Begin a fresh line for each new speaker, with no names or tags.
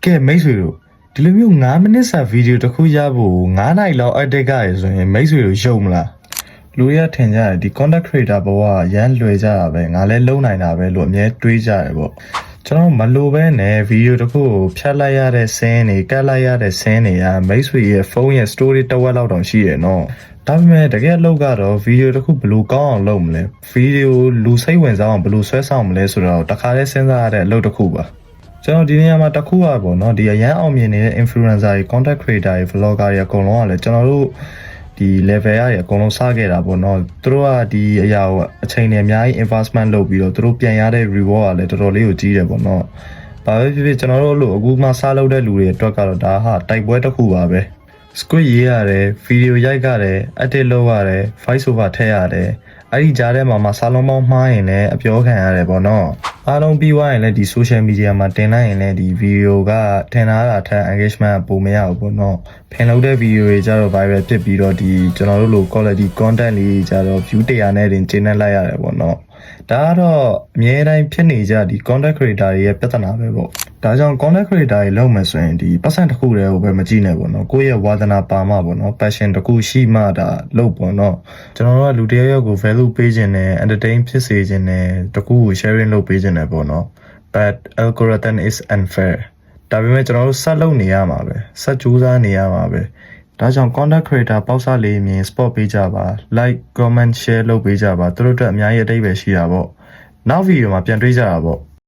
ကဲမိတ်ဆွေတို့ဒီလိုမျိုး9မိနစ်စာဗီဒီယိုတစ်ခုရဖို့9နိုင်လောက်အတက်ကြရဆိုရင်မိတ်ဆွေတို့ယုံမလားလူရထင်ကြတယ်ဒီ content creator ဘဝရမ်းလွယ်ကြတာပဲငါလည်းလုံနိုင်တာပဲလို့အမြဲတွေးကြတယ်ပေါ့ကျွန်တော်မလိုပဲနဲ့ဗီဒီယိုတစ်ခုကိုဖြတ်လိုက်ရတဲ့ဆင်းတွေကတ်လိုက်ရတဲ့ဆင်းတွေကမိတ်ဆွေရဲ့ဖုန်းရဲ့ story တစ်ဝက်လောက်တောင်ရှိရနော်ဒါပေမဲ့တကယ်အလုပ်ကတော့ဗီဒီယိုတစ်ခုဘယ်လိုကောင်းအောင်လုပ်မလဲဗီဒီယိုလူစိတ်ဝင်စားအောင်ဘယ်လိုဆွဲဆောင်မလဲဆိုတော့တခါတည်းစဉ်းစားရတဲ့အလုပ်တစ်ခုပါကျွန်တော်ဒီနေရာမှာတစ်ခုပါပေါ့နော်ဒီအရန်အောင်မြင်နေတဲ့ influencer တွေ content creator တွေ vlogger တွေအကုန်လုံးကလည်းကျွန်တော်တို့ဒီ level ရအကုန်လုံးစခဲ့တာပေါ့နော်သူတို့ကဒီအရာကိုအချိန်နဲ့အများကြီး investment လုပ်ပြီးတော့သူတို့ပြန်ရတဲ့ reward ကလည်းတော်တော်လေးကိုကြီးတယ်ပေါ့နော်ဘာပဲဖြစ်ဖြစ်ကျွန်တော်တို့လို့အခုမှစလုပ်တဲ့လူတွေအတွက်ကတော့ဒါဟာတိုက်ပွဲတစ်ခုပါပဲ script ရေးရတယ်ဗီဒီယိုရိုက်ရတယ် edit လုပ်ရတယ် voice over ထည့်ရတယ်အဲ့ဒီကြားထဲမှာစာလုံးပေါင်းမှားရင်လည်းအပြောခံရတယ်ပေါ့နော်အားလုံးပြီးသွားရင်လည်းဒီ social media မှာတင်လိုက်ရင်လည်းဒီ video ကထင်ထားတာထက် engagement ပိုမရဘူးပေါ့နော်ဖင်လုပ်တဲ့ video တွေကြတော့ viral ဖြစ်ပြီးတော့ဒီကျွန်တော်တို့လို quality content လေးကြတော့ view 100နဲ့တင်ကျင်းနေလိုက်ရတယ်ပေါ့နော်ဒါကတော့အမြဲတမ်းဖြစ်နေကြဒီ content creator တွေရဲ့ပြဿနာပဲပေါ့ဒါကြောင့် content creator တွေလုပ်မယ်ဆိုရင်ဒီပတ်စံတစ်ခုတည်းကိုပဲမကြည့်နဲ့ပေါ့နော်ကိုယ့်ရဲ့ဝါသနာပါမှပေါ့နော် passion တစ်ခုရှိမှဒါလုပ်ပေါ့နော်ကျွန်တော်တို့ကလူတစ်ယောက်ကို value ပေးခြင်းနဲ့ entertain ဖြစ်စေခြင်းနဲ့တကူကို sharing လုပ်ပေးခြင်းနဲ့ပေါ့နော် but algorithm is unfair ဒါပေမဲ့ကျွန်တော်တို့ဆက်လုပ်နေရမှာပဲဆက်ကြိုးစားနေရမှာပဲဒါကြောင့် content creator ပေါက်စားလေးမြင် support ပေးကြပါ like comment share လုပ်ပေးကြပါသူတို့အတွက်အများကြီးအတိတ်ပဲရှိတာပေါ့နောက်ဗီဒီယိုမှာပြန်တွေ့ကြတာပေါ့